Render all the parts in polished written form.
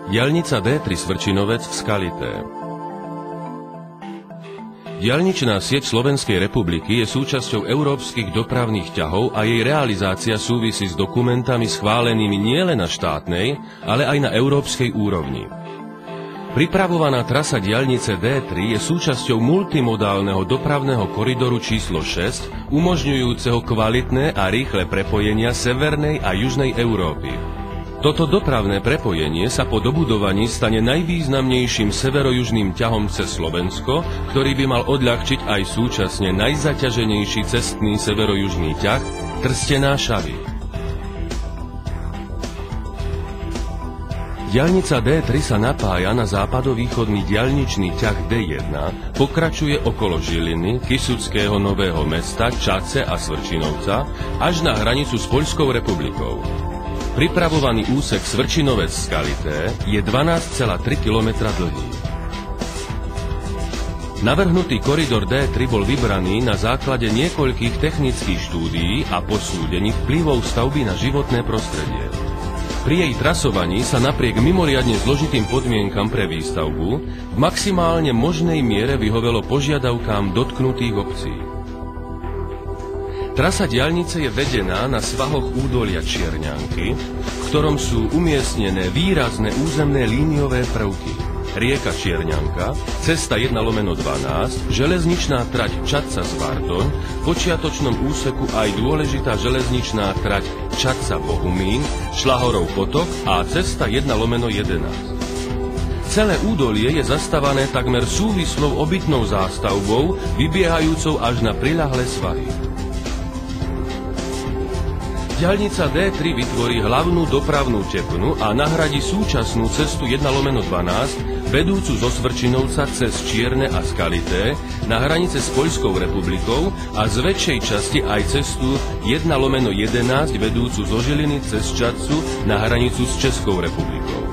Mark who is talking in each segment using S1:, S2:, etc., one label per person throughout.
S1: Diaľnica D3 Svrčinovec Skalité. Diaľničná sieť Slovenskej republiky je súčasťou európskych dopravných ťahov a jej realizácia súvisí s dokumentami schválenými nielen na štátnej, ale aj na európskej úrovni. Pripravovaná trasa diaľnice D3 je súčasťou multimodálneho dopravného koridoru číslo 6, umožňujúceho kvalitné a rýchle prepojenia severnej a južnej Európy. Toto dopravné prepojenie sa po dobudovaní stane najvýznamnejším severojužným ťahom cez Slovensko, ktorý by mal odľahčiť aj súčasne najzaťaženejší cestný severojužný ťah Trstená-Šavy. Diaľnica D3 sa napája na západovýchodný diaľničný ťah D1, pokračuje okolo Žiliny, Kysuckého Nového Mesta, Čadce a Svrčinovca až na hranicu s Poľskou republikou. Pripravovaný úsek Svrčinovec Skalité je 12,3 km dlhý. Navrhnutý koridor D3 bol vybraný na základe niekoľkých technických štúdií a posúdení vplyvov stavby na životné prostredie. Pri jej trasovaní sa napriek mimoriadne zložitým podmienkam pre výstavbu v maximálne možnej miere vyhovelo požiadavkám dotknutých obcí. Trasa diaľnice je vedená na svahoch údolia Čierňanky, v ktorom sú umiestnené výrazné územné líniové prvky. Rieka Čierňanka, cesta 1/12, železničná trať Čadca-Zvardoň, v počiatočnom úseku aj dôležitá železničná trať Čadca-Bohumín, Šlahorov potok a cesta 1/11. Celé údolie je zastavané takmer súvislou obytnou zástavbou, vybiehajúcou až na priľahlé svahy. Diaľnica D3 vytvorí hlavnú dopravnú tepnu a nahradí súčasnú cestu 1/12 vedúcu zo Svrčinovca cez Čierne a Skalité na hranice s Poľskou republikou a z väčšej časti aj cestu 1/11 vedúcu zo Žiliny cez Čadcu na hranicu s Českou republikou.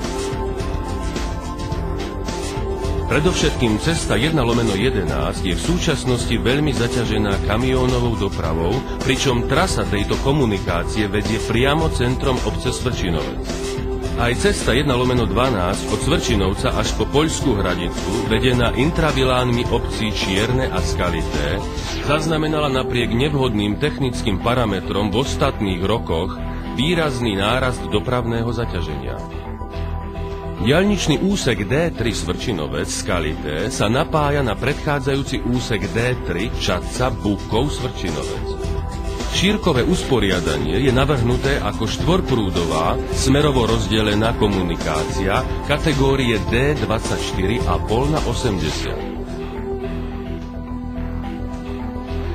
S1: Predovšetkým cesta 1/11 je v súčasnosti veľmi zaťažená kamiónovou dopravou, pričom trasa tejto komunikácie vedie priamo centrom obce Svrčinovec. Aj cesta 1/12 od Svrčinovca až po poľskú hranicu, vedená intravilánmi obcí Čierne a Skalité, zaznamenala napriek nevhodným technickým parametrom v ostatných rokoch výrazný nárast dopravného zaťaženia. Diaľničný úsek D3 Svrčinovec Skalité sa napája na predchádzajúci úsek D3 Čadca Búkov Svrčinovec. Šírkové usporiadanie je navrhnuté ako štvorprúdová, smerovo rozdelená komunikácia kategórie D24,5/80.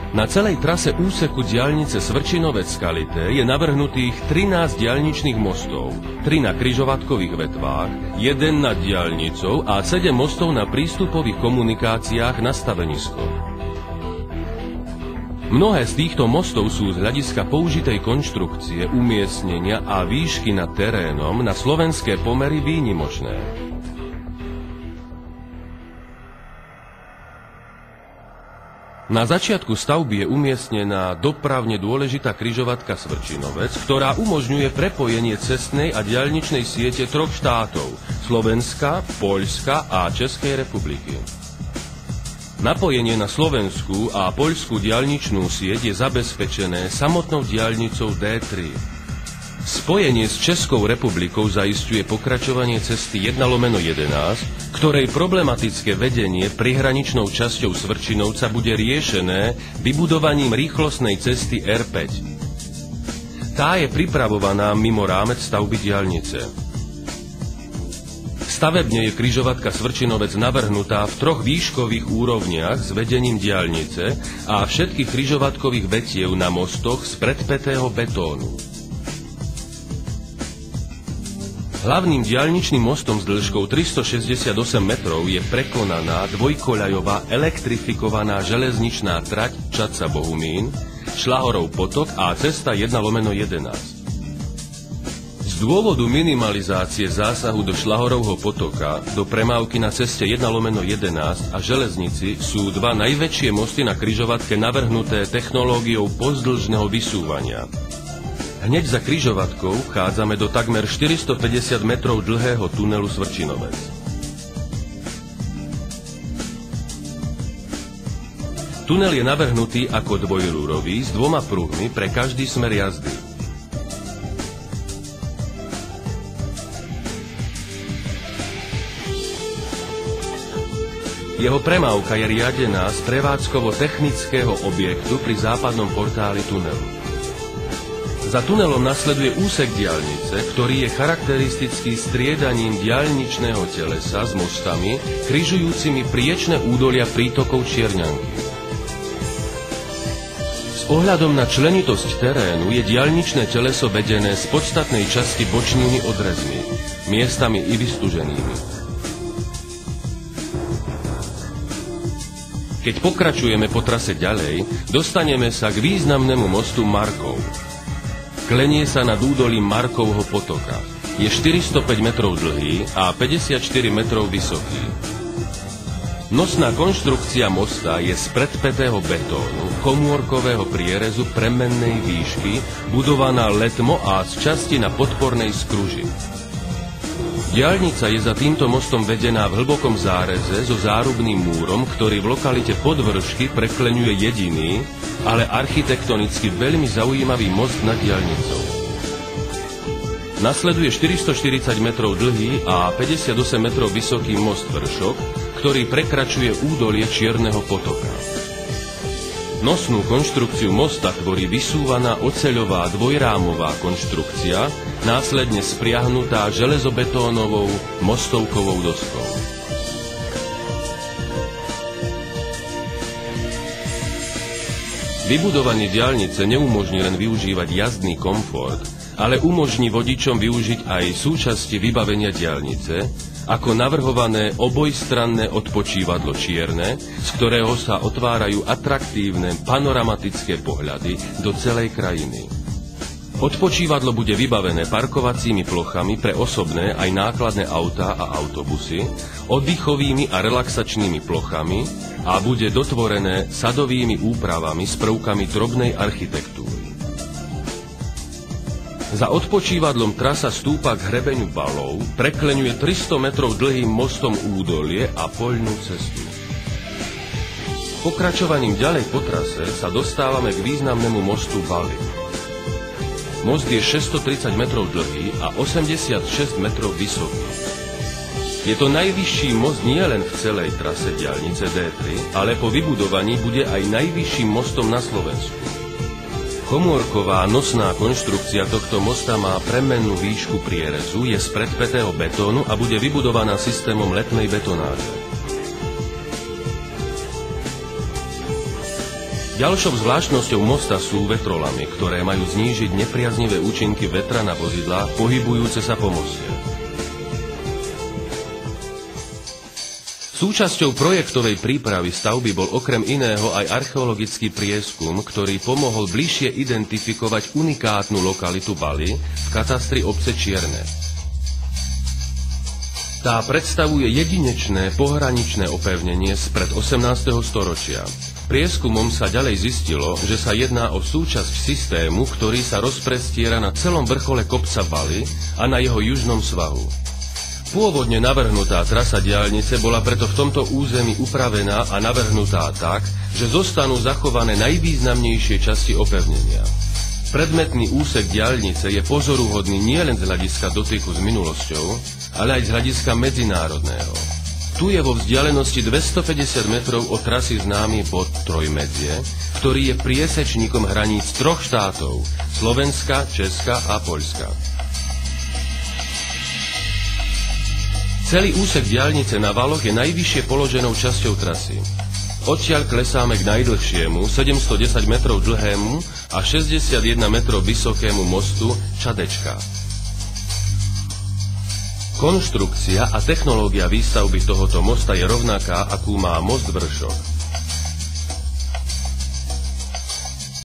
S1: Na celej trase úseku diaľnice Svrčinovec Skalité je navrhnutých 13 diaľničných mostov, 3 na križovatkových vetvách, 1 nad diaľnicou a 7 mostov na prístupových komunikáciách na stavenisko. Mnohé z týchto mostov sú z hľadiska použitej konštrukcie, umiestnenia a výšky nad terénom na slovenské pomery výnimočné. Na začiatku stavby je umiestnená dopravne dôležitá križovatka Svrčinovec, ktorá umožňuje prepojenie cestnej a diaľničnej siete troch štátov – Slovenska, Poľska a Českej republiky. Napojenie na slovenskú a poľskú diaľničnú sieť je zabezpečené samotnou diaľnicou D3. Spojenie s Českou republikou zaisťuje pokračovanie cesty 1/11, ktorej problematické vedenie prihraničnou časťou Svrčinovca bude riešené vybudovaním rýchlostnej cesty R5. Tá je pripravovaná mimo rámec stavby diaľnice. Stavebne je križovatka Svrčinovec navrhnutá v troch výškových úrovniach s vedením diaľnice a všetkých križovatkových vetiev na mostoch z predpätého betónu. Hlavným diaľničným mostom s dĺžkou 368 metrov je prekonaná dvojkoľajová elektrifikovaná železničná trať Čadca-Bohumín, Šlahorov potok a cesta 1/11. Z dôvodu minimalizácie zásahu do Šlahorovho potoka, do premávky na ceste 1/11 a železnici sú dva najväčšie mosty na križovatke navrhnuté technológiou pozdĺžneho vysúvania. Hneď za križovatkou vchádzame do takmer 450 metrov dlhého tunelu Svrčinovec. Tunel je navrhnutý ako dvojrúrový s dvoma pruhmi pre každý smer jazdy. Jeho premávka je riadená z prevádzkovo-technického objektu pri západnom portáli tunelu. Za tunelom nasleduje úsek diaľnice, ktorý je charakteristický striedaním diaľničného telesa s mostami, križujúcimi priečne údolia prítokov Čierňanky. S ohľadom na členitosť terénu je diaľničné teleso vedené z podstatnej časti bočnými odrezmi, miestami i vystuženými. Keď pokračujeme po trase ďalej, dostaneme sa k významnému mostu Markov. Klenie sa nad údolím Markovho potoka. Je 405 metrov dlhý a 54 metrov vysoký. Nosná konštrukcia mosta je z predpätého betónu, komórkového prierezu premennej výšky, budovaná letmo a z časti na podpornej skruži. Diaľnica je za týmto mostom vedená v hlbokom záreze so zárubným múrom, ktorý v lokalite Podvršky prekleňuje jediný, ale architektonicky veľmi zaujímavý most nad diaľnicou. Nasleduje 440 metrov dlhý a 58 metrov vysoký most Vršok, ktorý prekračuje údolie Čierneho potoka. Nosnú konštrukciu mosta tvorí vysúvaná oceľová dvojrámová konštrukcia, následne spriahnutá železobetónovou mostovkovou doskou. Vybudovanie diaľnice neumožní len využívať jazdný komfort, ale umožní vodičom využiť aj súčasti vybavenia diaľnice, ako navrhované obojstranné odpočívadlo Čierne, z ktorého sa otvárajú atraktívne panoramatické pohľady do celej krajiny. Odpočívadlo bude vybavené parkovacími plochami pre osobné aj nákladné autá a autobusy, oddychovými a relaxačnými plochami a bude dotvorené sadovými úpravami s prvkami drobnej architektúry. Za odpočívadlom trasa stúpa k hrebeniu Balov, prekleňuje 300 metrov dlhým mostom údolie a poľnú cestu. Pokračovaním ďalej po trase sa dostávame k významnému mostu Baly. Most je 630 metrov dlhý a 86 metrov vysoký. Je to najvyšší most nielen v celej trase diaľnice D3, ale po vybudovaní bude aj najvyšším mostom na Slovensku. Komórková nosná konštrukcia tohto mosta má premennú výšku prierezu, je z predpätého betónu a bude vybudovaná systémom letnej betonáže. Ďalšou zvláštnosťou mosta sú vetrolamy, ktoré majú znížiť nepriaznivé účinky vetra na vozidlá pohybujúce sa po moste. Súčasťou projektovej prípravy stavby bol okrem iného aj archeologický prieskum, ktorý pomohol bližšie identifikovať unikátnu lokalitu Baly v katastri obce Čierne. Tá predstavuje jedinečné pohraničné opevnenie spred 18. storočia. Prieskumom sa ďalej zistilo, že sa jedná o súčasť systému, ktorý sa rozprestiera na celom vrchole kopca Baly a na jeho južnom svahu. Pôvodne navrhnutá trasa diaľnice bola preto v tomto území upravená a navrhnutá tak, že zostanú zachované najvýznamnejšie časti opevnenia. Predmetný úsek diaľnice je pozoruhodný nielen z hľadiska dotyku s minulosťou, ale aj z hľadiska medzinárodného. Tu je vo vzdialenosti 250 metrov od trasy známy bod Trojmedzie, ktorý je priesečníkom hraníc troch štátov – Slovenska, Česka a Poľska. Celý úsek diaľnice na valoch je najvyššie položenou časťou trasy. Odtiaľ klesáme k najdlhšiemu, 710 metrov dlhému a 61 metrov vysokému mostu Čadečka. Konštrukcia a technológia výstavby tohoto mosta je rovnaká, akú má most Vršok.